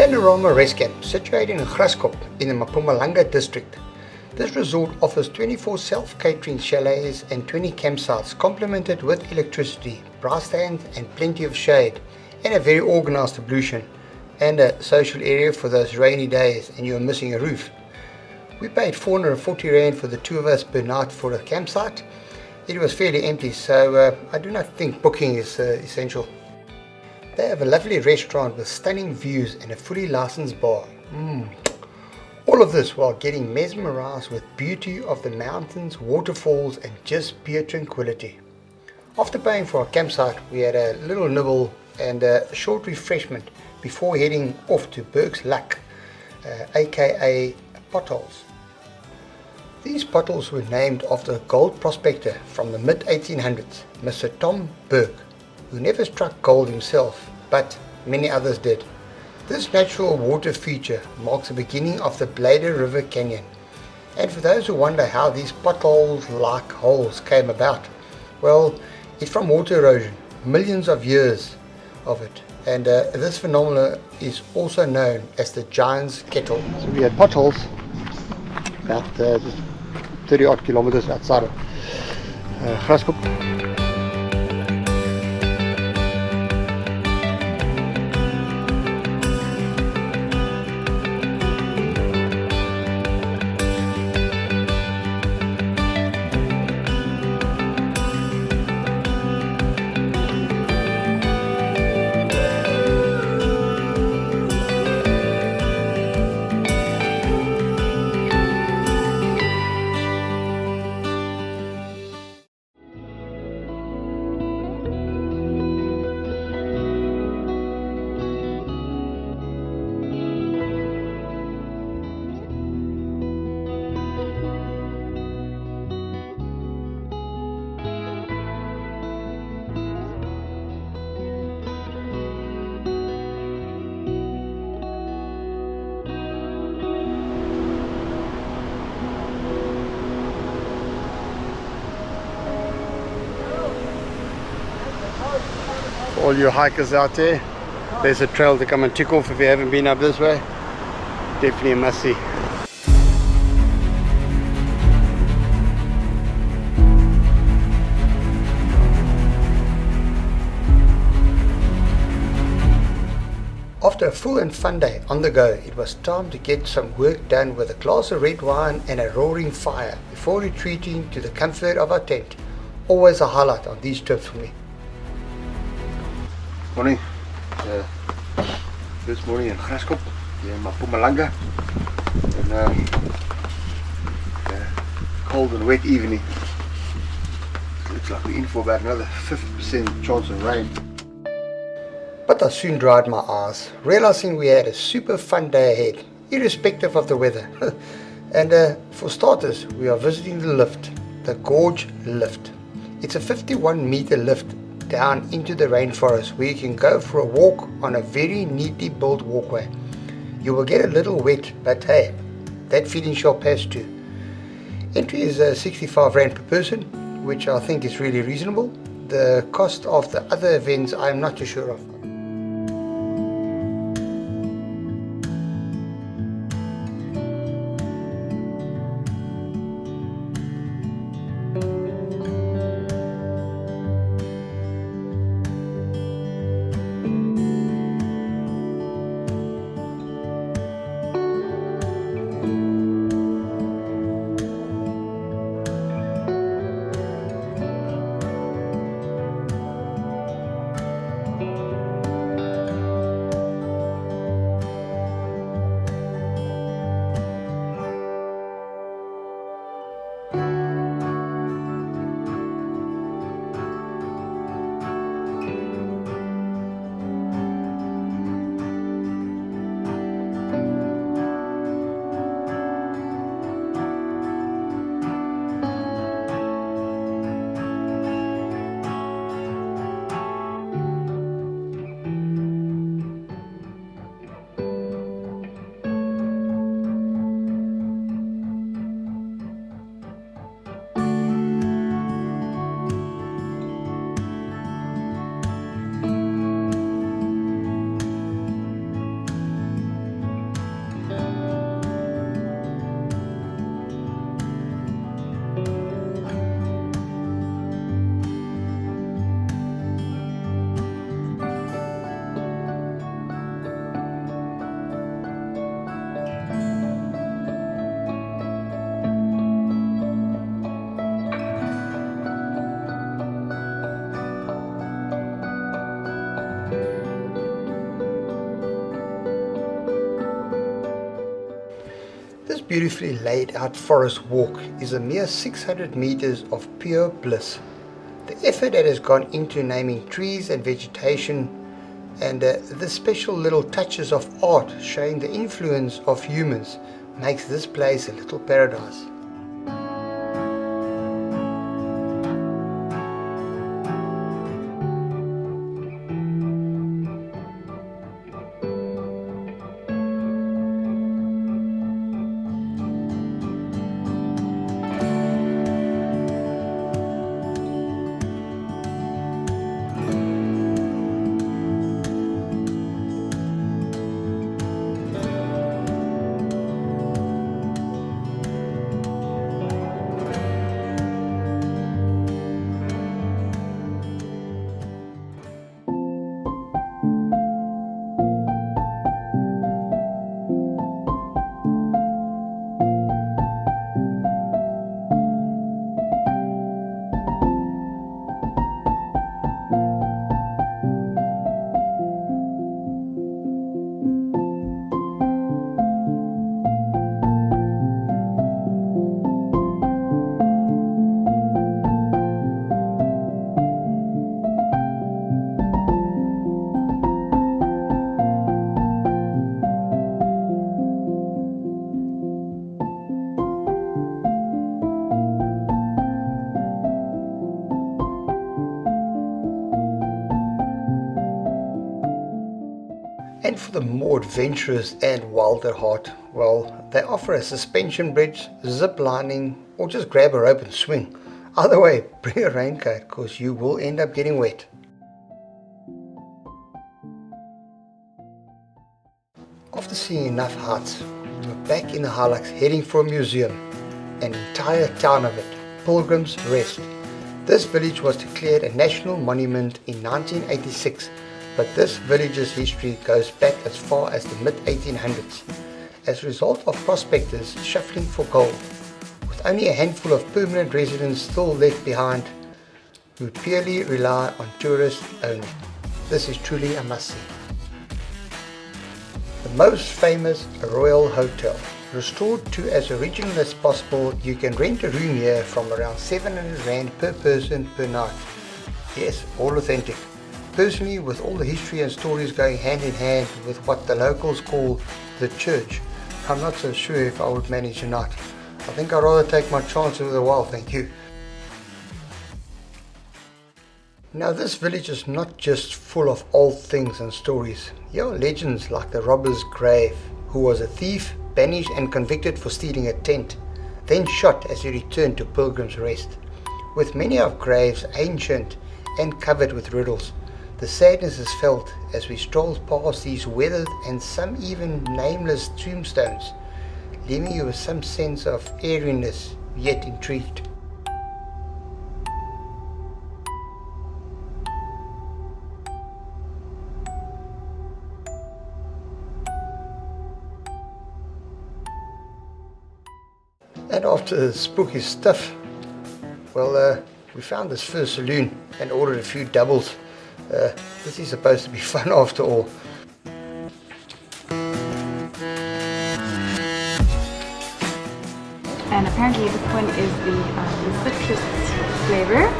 Panorama Rest Camp, situated in Graskop in the Mpumalanga district. This resort offers 24 self-catering chalets and 20 campsites complemented with electricity, brass stands and plenty of shade, and a very organized ablution and a social area for those rainy days and you are missing a roof. We paid 440 Rand for the two of us per night for a campsite. It was fairly empty, so I do not think booking is essential. They have a lovely restaurant with stunning views and a fully licensed bar. All of this while getting mesmerized with beauty of the mountains, waterfalls and just pure tranquility. After paying for our campsite, we had a little nibble and a short refreshment before heading off to Bourke's Luck, aka Potholes. These potholes were named after a gold prospector from the mid-1800s, Mr. Tom Bourke, who never struck gold himself, but many others did. This natural water feature marks the beginning of the Blader River Canyon. And for those who wonder how these potholes-like holes came about, well, it's from water erosion, millions of years of it. And this phenomenon is also known as the Giant's Kettle. So we had potholes about just 30 odd kilometers outside of Graskop. All you hikers out there, there's a trail to come and tick off if you haven't been up this way. Definitely a must see. After a full and fun day on the go, it was time to get some work done with a glass of red wine and a roaring fire before retreating to the comfort of our tent. Always a highlight on these trips for me. Morning. This morning in Graskop, here in Mpumalanga, and cold and wet evening. Looks like we're in for about another 50% chance of rain. But I soon dried my eyes, realizing we had a super fun day ahead, irrespective of the weather. And for starters, we are visiting the lift, the Gorge lift. It's a 51-meter lift down into the rainforest where you can go for a walk on a very neatly built walkway. You will get a little wet, but hey, that feeling shall pass too. Entry is 65 Rand per person, which I think is really reasonable. The cost of the other events I am not too sure of. beautifully laid out forest walk is a mere 600 meters of pure bliss. The effort that has gone into naming trees and vegetation and the special little touches of art showing the influence of humans makes this place a little paradise. And for the more adventurous and wild at heart, well, they offer a suspension bridge, zip lining, or just grab a rope and swing. Either way, bring a raincoat because you will end up getting wet. After seeing enough huts, we were back in the Highlands heading for a museum, an entire town of it, Pilgrims Rest. This village was declared a national monument in 1986. But this village's history goes back as far as the mid-1800s, as a result of prospectors shuffling for gold, with only a handful of permanent residents still left behind who purely rely on tourists only. This is truly a must-see. The most famous Royal Hotel. Restored to as original as possible, you can rent a room here from around 700 Rand per person per night. Yes, all authentic. Personally, with all the history and stories going hand in hand with what the locals call the church, I'm not so sure if I would manage or not. I think I'd rather take my chances with a while, thank you. Now this village is not just full of old things and stories. Here are legends like the robber's grave, who was a thief, banished and convicted for stealing a tent, then shot as he returned to Pilgrim's Rest. With many of graves ancient and covered with riddles, the sadness is felt as we stroll past these weathered and some even nameless tombstones, leaving you with some sense of eeriness, yet intrigued. And after the spooky stuff, well, we found this first saloon and ordered a few doubles. This is supposed to be fun after all. And apparently this one is the citrus flavor.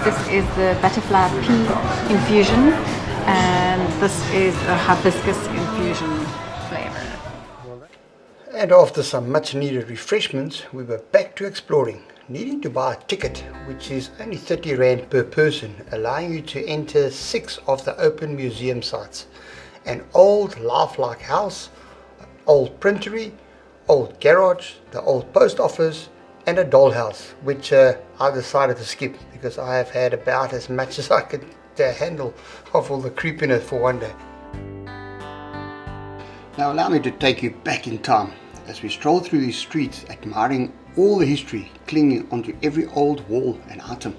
This is the butterfly pea infusion, and this is a hibiscus infusion flavor. And after some much needed refreshments, we were back to exploring, needing to buy a ticket, which is only 30 Rand per person, allowing you to enter 6 of the open museum sites. An old lifelike house, old printery, old garage, the old post office, and a dollhouse, which I decided to skip because I have had about as much as I could handle of all the creepiness for one day. Now allow me to take you back in time as we stroll through these streets, admiring all the history clinging onto every old wall and item.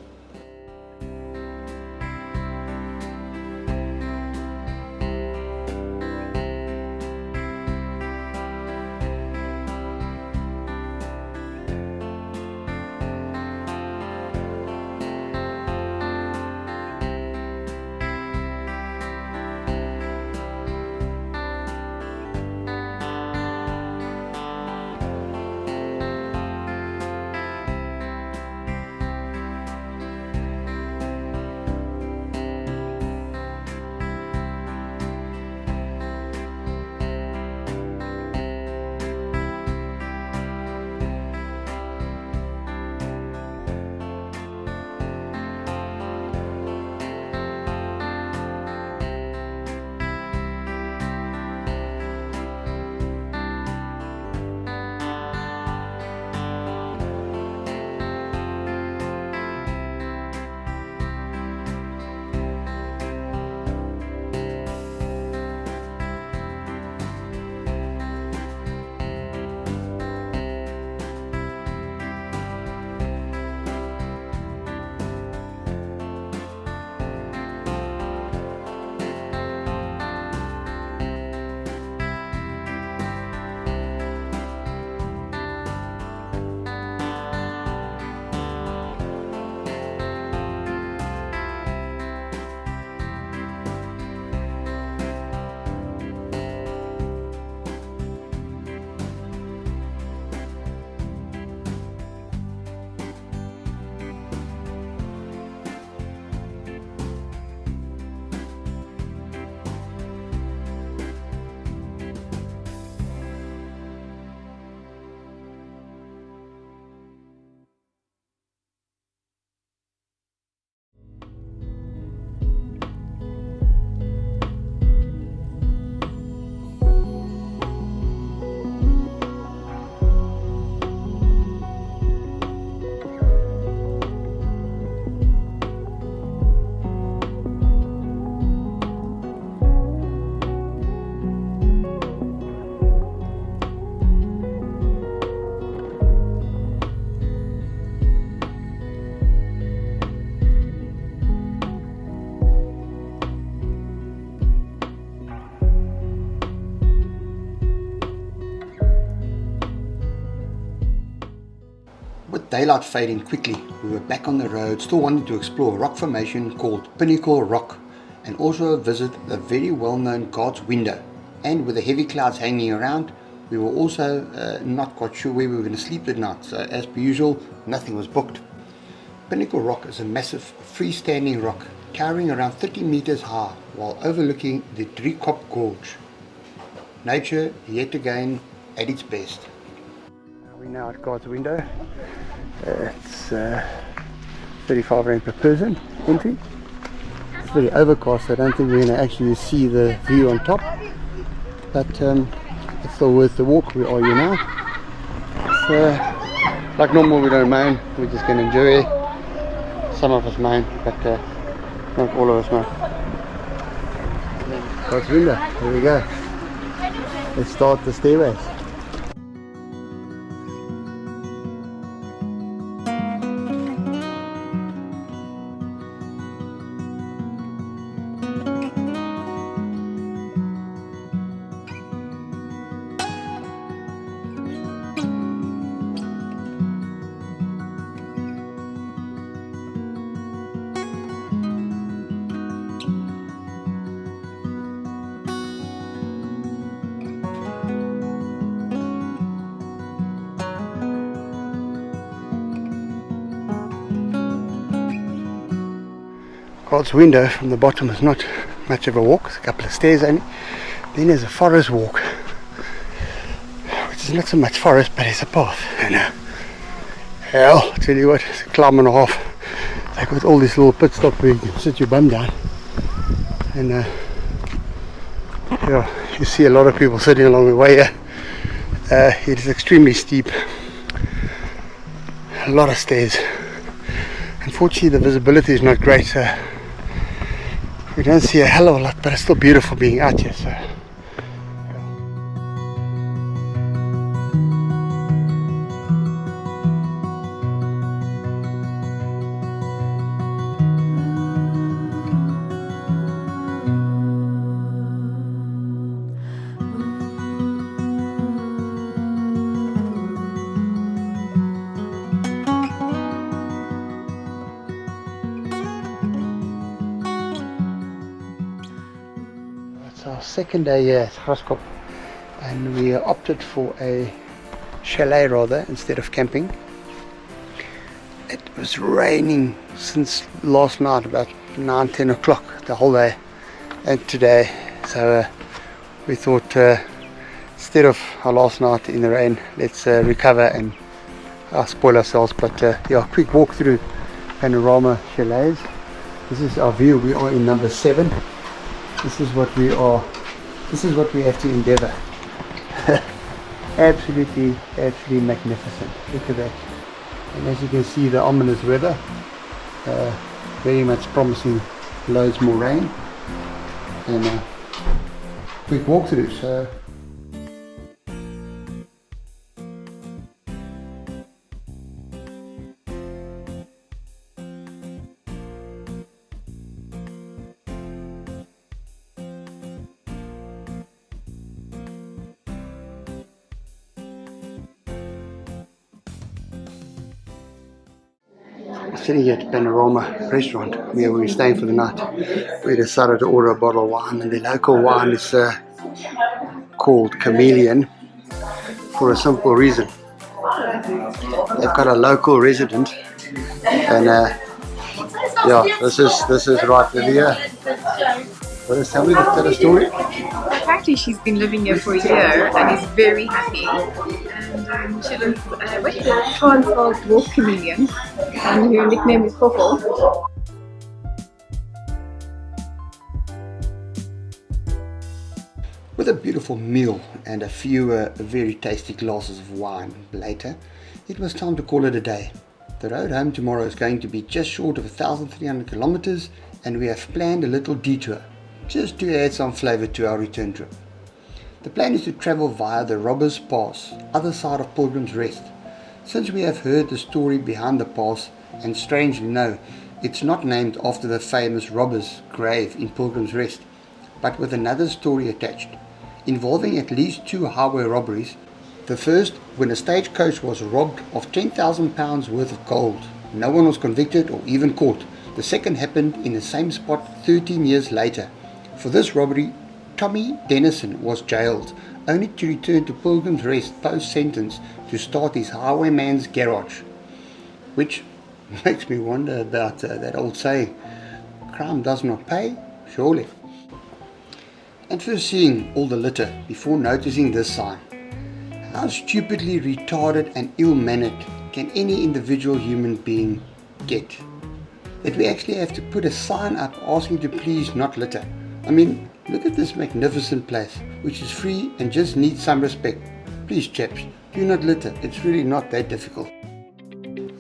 daylight fading quickly, we were back on the road, still wanting to explore a rock formation called Pinnacle Rock, and also visit the very well-known God's Window. And with the heavy clouds hanging around, we were also not quite sure where we were going to sleep that night, so as per usual, nothing was booked. Pinnacle Rock is a massive freestanding rock towering around 30 meters high while overlooking the Graskop Gorge. Nature yet again at its best. We're now at God's Window. It's 35 Rand per person entry. It's very overcast, so I don't think we're going to actually see the view on top, but it's still worth the walk. We are here now. It's, like normal, we don't moan, we're just going to enjoy. Some of us moan, but not all of us moan. God's Window, here we go. Let's start the stairways. God's Window from the bottom is not much of a walk, it's a couple of stairs only. Then there's a forest walk, which is not so much forest, but it's a path. And hell, I tell you what, it's a kilometre and a half. They've got all these little pit stops where you can sit your bum down. And yeah, you see a lot of people sitting along the way here. It is extremely steep, a lot of stairs. Unfortunately, the visibility is not great, so we don't see a hell of a lot, but it's still beautiful being out here. So our second day here at Graskop, and we opted for a chalet rather instead of camping. It was raining since last night about 9-10 o'clock the whole day and today, so we thought instead of our last night in the rain, let's recover and spoil ourselves. But yeah, quick walk through Panorama chalets. This is our view. We are in number 7. This is what we are. This is what we have to endeavour. Absolutely magnificent. Look at that. And as you can see, the ominous weather, very much promising loads more rain. And quick walkthrough. So sitting here at Panorama restaurant where we were staying for the night. We decided to order a bottle of wine, and the local wine is called Chameleon for a simple reason. They've got a local resident, and yeah, this is right with here. Tell me the story. Apparently she's been living here for a year and is very happy. And she lives, what is it? Transvaal Dwarf Chameleon. And her nickname is Potholes. With a beautiful meal and a few very tasty glasses of wine later, it was time to call it a day. The road home tomorrow is going to be just short of 1,300 kilometers, and we have planned a little detour just to add some flavor to our return trip. The plan is to travel via the Robbers Pass, other side of Pilgrims Rest. Since we have heard the story behind the pass, and strangely no, it's not named after the famous robber's grave in Pilgrims Rest, but with another story attached, involving at least 2 highway robberies. The first, when a stagecoach was robbed of £10,000 worth of gold. No one was convicted or even caught. The second happened in the same spot 13 years later. For this robbery, Tommy Dennison was jailed, only to return to Pilgrims Rest post-sentence to start his highwayman's garage. Which makes me wonder about that old saying, crime does not pay, surely. And first seeing all the litter before noticing this sign. How stupidly retarded and ill-mannered can any individual human being get? That we actually have to put a sign up asking to please not litter. I mean, look at this magnificent place, which is free and just needs some respect. Please chaps, do not litter, it's really not that difficult.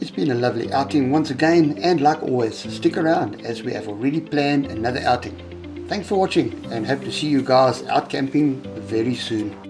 It's been a lovely outing once again, and like always, stick around as we have already planned another outing. Thanks for watching and hope to see you guys out camping very soon.